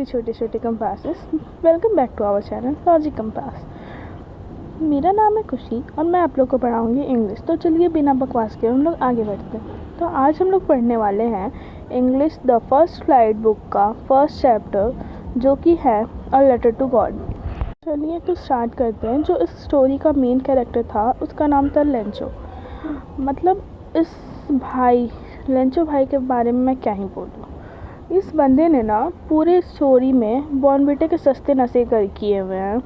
छोटे छोटे compasses. Welcome back to our channel Logic Compass. मेरा नाम है खुशी और मैं आप लोग को पढ़ाऊँगी इंग्लिश। तो चलिए बिना बकवास के हम लोग आगे बढ़ते हैं। तो आज हम लोग पढ़ने वाले हैं English the first flight book का फर्स्ट चैप्टर, जो कि है अ लेटर टू गॉड। चलिए तो स्टार्ट करते हैं। जो इस स्टोरी का मेन कैरेक्टर था उसका नाम था लेंचो। मतलब इस भाई लेंचो भाई के बारे में मैं क्या ही बोलूँ। इस बंदे ने ना पूरे स्टोरी में बॉर्नविटा के सस्ते नशे कर किए हुए हैं।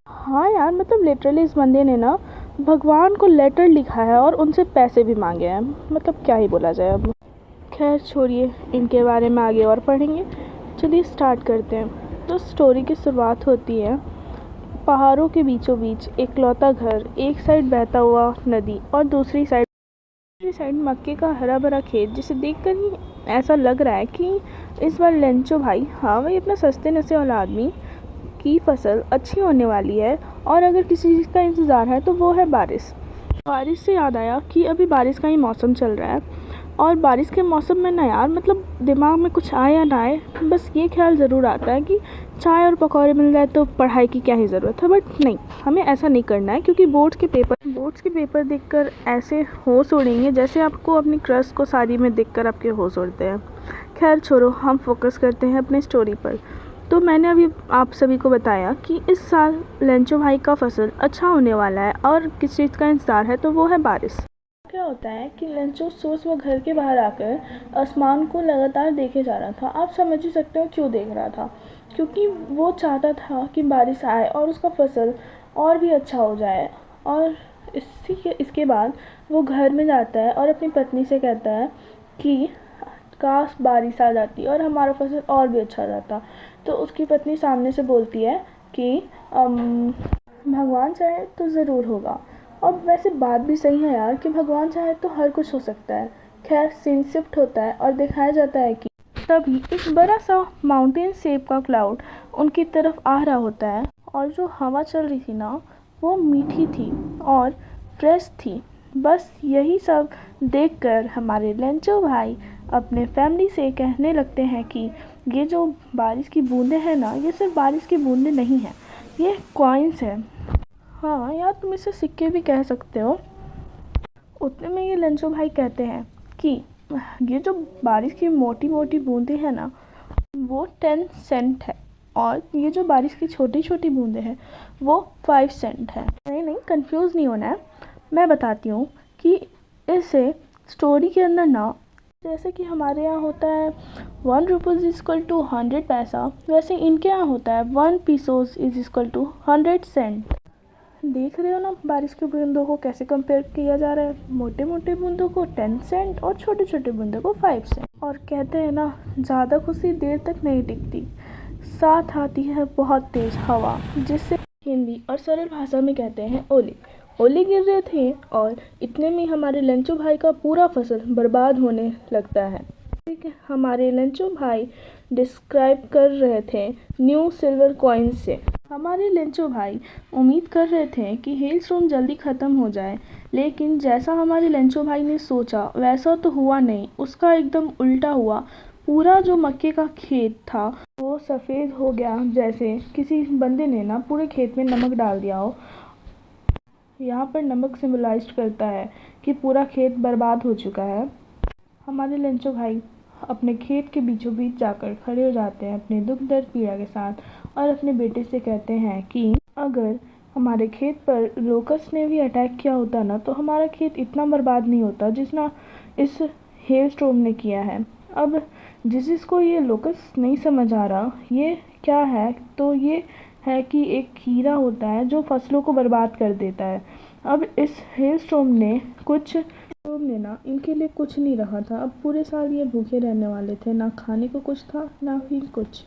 हाँ यार, मतलब लिटरली इस बंदे ने ना भगवान को लेटर लिखा है और उनसे पैसे भी मांगे हैं। मतलब क्या ही बोला जाए अब। खैर छोड़िए, इनके बारे में आगे और पढ़ेंगे। चलिए स्टार्ट करते हैं। तो स्टोरी की शुरुआत होती है पहाड़ों के बीचों बीच एकलौता घर, एक साइड बहता हुआ नदी और दूसरी साइड मक्के का हरा भरा खेत, जिसे देखकर ही ऐसा लग रहा है कि इस बार लेंचो भाई, हाँ वही अपना सस्ते नशे वाला आदमी, की फसल अच्छी होने वाली है। और अगर किसी चीज़ का इंतज़ार है तो वो है बारिश। बारिश से याद आया कि अभी बारिश का ही मौसम चल रहा है और बारिश के मौसम में ना यार, मतलब दिमाग में कुछ आए या ना आए, बस ये ख्याल ज़रूर आता है कि चाय और पकौड़े मिल जाए तो पढ़ाई की क्या ही ज़रूरत है। बट नहीं, हमें ऐसा नहीं करना है, क्योंकि बोर्ड्स के पेपर देखकर ऐसे होश उड़ेंगे जैसे आपको अपनी क्रश को शादी में देखकर आपके होश उड़ते हैं। खैर छोड़ो, हम फोकस करते हैं अपने स्टोरी पर। तो मैंने अभी आप सभी को बताया कि इस साल लेंचो भाई का फसल अच्छा होने वाला है और किस चीज़ का इंतज़ार है, तो वो है बारिश। क्या होता है कि लेंचो सुबह घर के बाहर आकर आसमान को लगातार देखे जा रहा था। आप समझ ही सकते हो क्यों देख रहा था, क्योंकि वो चाहता था कि बारिश आए और उसका फसल और भी अच्छा हो जाए। और इसके बाद वो घर में जाता है और अपनी पत्नी से कहता है कि काश बारिश आ जाती और हमारा फसल और भी अच्छा जाता। तो उसकी पत्नी सामने से बोलती है कि भगवान चाहे तो ज़रूर होगा। और वैसे बात भी सही है यार, कि भगवान चाहे तो हर कुछ हो सकता है। खैर सीन शिफ्ट होता है और दिखाया जाता है कि तभी एक बड़ा सा माउंटेन शेप का क्लाउड उनकी तरफ आ रहा होता है। और जो हवा चल रही थी ना, वो मीठी थी और फ्रेश थी। बस यही सब देखकर हमारे लेंचो भाई अपने फैमिली से कहने लगते हैं कि ये जो बारिश की बूंदें हैं ना, ये सिर्फ बारिश की बूंदें नहीं हैं, ये कॉइन्स हैं। हाँ यार, तुम इसे सिक्के भी कह सकते हो। उतने में ये लेंचो भाई कहते हैं कि ये जो बारिश की मोटी मोटी बूंदें हैं ना, वो 10 सेंट है और ये जो बारिश की छोटी छोटी बूंदें हैं वो 5 सेंट है। नहीं, कंफ्यूज नहीं होना है, मैं बताती हूँ कि इसे स्टोरी के अंदर ना, जैसे कि हमारे यहाँ होता है 1 रुपीज़ इज इक्वल टू 100 पैसा, वैसे इनके यहाँ होता है 1 pesos is equal to 100 cent. देख रहे हो ना बारिश की बूंदों को कैसे कंपेयर किया जा रहा है। मोटे मोटे बूंदों को 10 सेंट और छोटे छोटे बूंदों को 5 सेंट। और कहते हैं ना, ज़्यादा खुशी देर तक नहीं टिकती, साथ आती है बहुत तेज हवा, जिससे हिंदी और सरल भाषा में कहते हैं ओले। ओले गिर रहे थे और इतने में हमारे लेंचो भाई का पूरा फसल बर्बाद होने लगता है। हमारे लेंचो भाई डिस्क्राइब कर रहे थे न्यू सिल्वर कॉइन्स से। हमारे लेंचो भाई उम्मीद कर रहे थे कि हेल स्टॉर्म जल्दी ख़त्म हो जाए, लेकिन जैसा हमारे लेंचो भाई ने सोचा वैसा तो हुआ नहीं, उसका एकदम उल्टा हुआ। पूरा जो मक्के का खेत था वो सफ़ेद हो गया, जैसे किसी बंदे ने ना पूरे खेत में नमक डाल दिया हो। यहाँ पर नमक सिम्बलाइज करता है कि पूरा खेत बर्बाद हो चुका है। हमारे लेंचो भाई अपने खेत के बीचों बीच जाकर खड़े हो जाते हैं अपने दुख दर्द पीड़ा के साथ और अपने बेटे से कहते हैं कि अगर हमारे खेत पर लोकस्ट ने भी अटैक किया होता ना, तो हमारा खेत इतना बर्बाद नहीं होता जितना इस हेल स्टॉर्म ने किया है। अब जिसको ये लोकस्ट नहीं समझ आ रहा ये क्या है, तो ये है कि एक कीड़ा होता है जो फसलों को बर्बाद कर देता है। अब इस हेल स्टॉर्म ने ना इनके लिए कुछ नहीं रखा था। अब पूरे साल ये भूखे रहने वाले थे, ना खाने को कुछ था ना ही कुछ।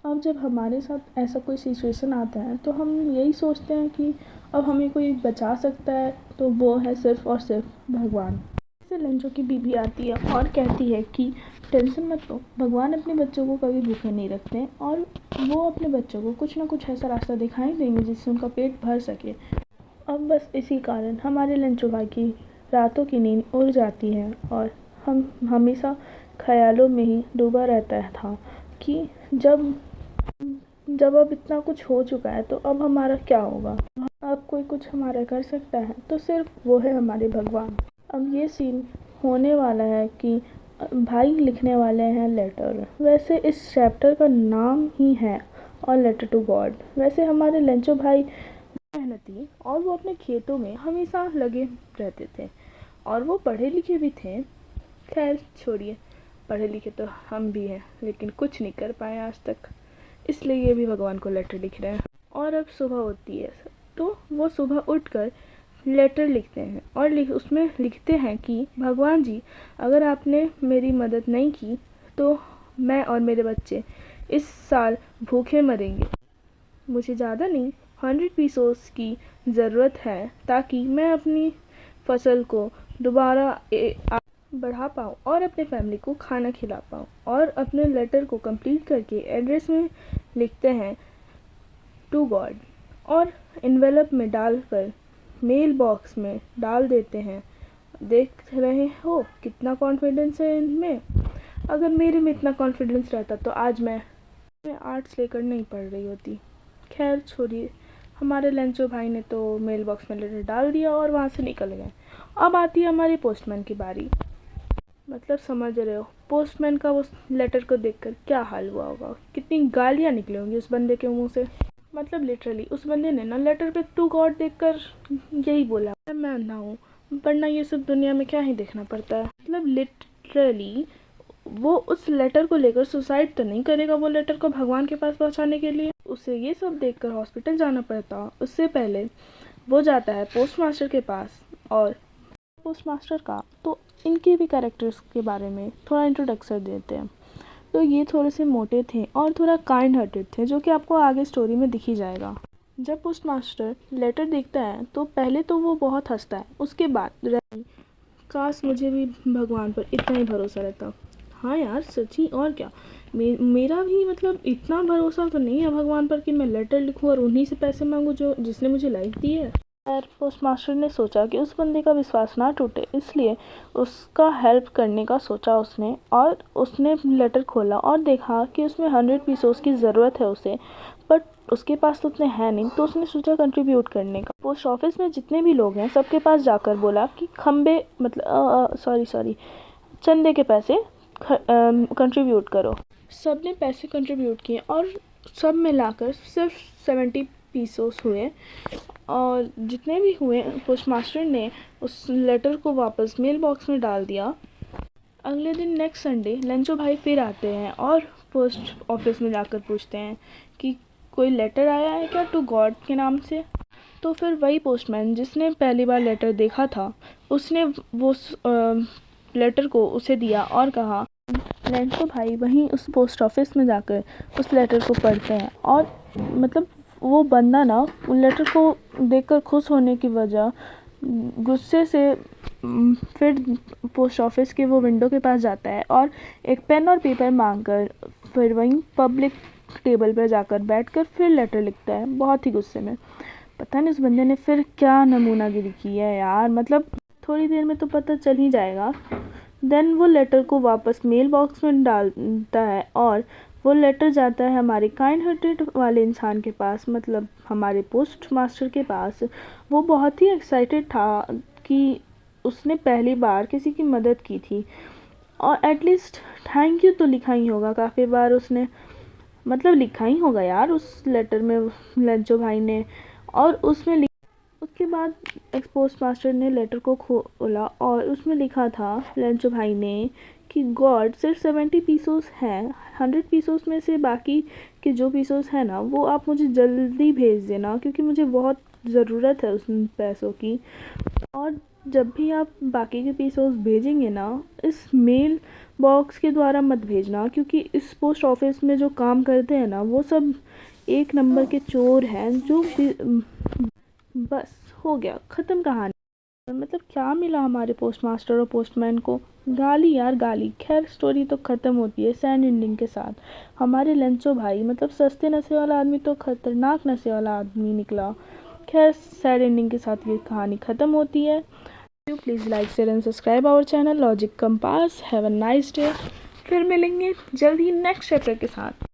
अब जब हमारे साथ ऐसा कोई सिचुएशन आता है तो हम यही सोचते हैं कि अब हमें कोई बचा सकता है, तो वो है सिर्फ और सिर्फ भगवान। इससे लेंचो की बीवी आती है और कहती है कि टेंशन मत लो, भगवान अपने बच्चों को कभी भूखे नहीं रखते और वो अपने बच्चों को कुछ ना कुछ ऐसा रास्ता दिखाई देंगे जिससे उनका पेट भर सके। अब बस इसी कारण हमारे लेंचो भाई की रातों की नींद उड़ जाती है और हम हमेशा ख्यालों में ही डूबा रहता था कि जब जब अब इतना कुछ हो चुका है तो अब हमारा क्या होगा? अब कोई कुछ हमारा कर सकता है तो सिर्फ वो है हमारे भगवान। अब ये सीन होने वाला है कि भाई लिखने वाले हैं लेटर। वैसे इस चैप्टर का नाम ही है और लेटर टू गॉड। वैसे हमारे लेंचो भाई मेहनती और वो अपने खेतों में हमेशा लगे रहते थे और वो पढ़े लिखे भी थे। खैर छोड़िए, पढ़े लिखे तो हम भी हैं लेकिन कुछ नहीं कर पाए आज तक, इसलिए ये भी भगवान को लेटर लिख रहे हैं। और अब सुबह होती है तो वो सुबह उठकर लेटर लिखते हैं और उसमें लिखते हैं कि भगवान जी, अगर आपने मेरी मदद नहीं की तो मैं और मेरे बच्चे इस साल भूखे मरेंगे। मुझे ज़्यादा नहीं 100 पीसोस की ज़रूरत है ताकि मैं अपनी फसल को दोबारा बढ़ा पाऊँ और अपने फैमिली को खाना खिला पाऊँ। और अपने लेटर को कंप्लीट करके एड्रेस में लिखते हैं टू गॉड और इन्वेलप में डालकर मेल बॉक्स में डाल देते हैं। देख रहे हो कितना कॉन्फिडेंस है इनमें। अगर मेरे में इतना कॉन्फिडेंस रहता तो आज मैं आर्ट्स लेकर नहीं पढ़ रही होती। खैर छोड़िए, हमारे लेंचो भाई ने तो मेल बॉक्स में लेटर डाल दिया और वहाँ से निकल गए। अब आती है हमारी पोस्टमैन की बारी। मतलब समझ रहे हो पोस्टमैन का उस लेटर को देखकर क्या हाल हुआ होगा, कितनी गालियाँ निकली होंगी उस बंदे के मुंह से। मतलब लिटरली उस बंदे ने ना लेटर पे टू गॉड देखकर यही बोला, मैं अंधा हूँ, वरना ये सब दुनिया में क्या ही देखना पड़ता है। मतलब लिटरली वो उस लेटर को लेकर सुसाइड तो नहीं करेगा, वो लेटर को भगवान के पास पहुंचाने के लिए उसे ये सब देखकर हॉस्पिटल जाना पड़ता। उससे पहले वो जाता है पोस्ट मास्टर के पास और पोस्ट मास्टर का तो इनके भी कैरेक्टर्स के बारे में थोड़ा इंट्रोडक्शन देते हैं। तो ये थोड़े से मोटे थे और थोड़ा काइंड हार्टेड थे, जो कि आपको आगे स्टोरी में दिख ही जाएगा। जब पोस्ट मास्टर लेटर देखता है तो पहले तो वो बहुत हंसता है, उसके बाद काश मुझे भी भगवान पर इतना ही भरोसा रहता। हाँ यार सच्ची, और क्या, मेरा भी मतलब इतना भरोसा तो नहीं है भगवान पर कि मैं लेटर लिखूं और उन्हीं से पैसे मांगूं जो जिसने मुझे लाइफ दी है। खैर पोस्ट मास्टर ने सोचा कि उस बंदे का विश्वास ना टूटे, इसलिए उसका हेल्प करने का सोचा उसने। और उसने लेटर खोला और देखा कि उसमें 100 पीसोस की ज़रूरत है उसे, बट उसके पास तो उतने हैं नहीं। तो उसने सोचा कंट्रीब्यूट करने का। पोस्ट ऑफिस में जितने भी लोग हैं सबके पास जाकर बोला कि खम्बे मतलब सॉरी चंदे के पैसे कंट्रीब्यूट करो। सब ने पैसे कंट्रीब्यूट किए और सब मिलाकर सिर्फ 70 पीसोस हुए। और जितने भी हुए पोस्ट मास्टर ने उस लेटर को वापस मेल बॉक्स में डाल दिया। अगले दिन नेक्स्ट संडे लेंचो भाई फिर आते हैं और पोस्ट ऑफिस में जाकर पूछते हैं कि कोई लेटर आया है क्या टू गॉड के नाम से। तो फिर वही पोस्टमैन जिसने पहली बार लेटर देखा था उसने वो लेटर को उसे दिया और कहा। लेंचो भाई वहीं उस पोस्ट ऑफिस में जाकर उस लेटर को पढ़ते हैं और मतलब वो बंदा ना उन लेटर को देखकर खुश होने की वजह गुस्से से फिर पोस्ट ऑफिस के वो विंडो के पास जाता है और एक पेन और पेपर मांगकर फिर वहीं पब्लिक टेबल पर जाकर बैठकर फिर लेटर लिखता है बहुत ही गुस्से में। पता नहीं उस बंदे ने फिर क्या नमूनागिरी की है यार, मतलब थोड़ी देर में तो पता चल ही जाएगा। देन वो लेटर को वापस मेल बॉक्स में डालता है और वो लेटर जाता है हमारे काइंड हार्टेड वाले इंसान के पास, मतलब हमारे पोस्ट मास्टर के पास। वो बहुत ही एक्साइटेड था कि उसने पहली बार किसी की मदद की थी और एटलीस्ट थैंक यू तो लिखा ही होगा, काफ़ी बार उसने मतलब लिखा ही होगा यार उस लेटर में लेंचो भाई ने। और उसमें उसके बाद पोस्ट मास्टर ने लेटर को खोला और उसमें लिखा था लेंचो भाई ने कि गॉड सिर्फ 70 पीसोस हैं, 100 पीसोस में से बाकी के जो पीसोस हैं ना वो आप मुझे जल्दी भेज देना क्योंकि मुझे बहुत ज़रूरत है उस पैसों की। और जब भी आप बाकी के पीसोस भेजेंगे ना इस मेल बॉक्स के द्वारा मत भेजना, क्योंकि इस पोस्ट ऑफिस में जो काम करते हैं ना वो सब एक नंबर के चोर हैं जो बस हो गया ख़त्म कहानी। मतलब क्या मिला हमारे पोस्ट मास्टर और पोस्टमैन को, गाली यार गाली। खैर स्टोरी तो ख़त्म होती है सैड एंडिंग के साथ। हमारे लेंचो भाई मतलब सस्ते नशे वाला आदमी तो खतरनाक नशे वाला आदमी निकला। खैर सैड एंडिंग के साथ ये कहानी ख़त्म होती है। Please like share and subscribe our channel Logic Compass. Have a nice day. फिर मिलेंगे जल्द ही नेक्स्ट चैप्टर के साथ।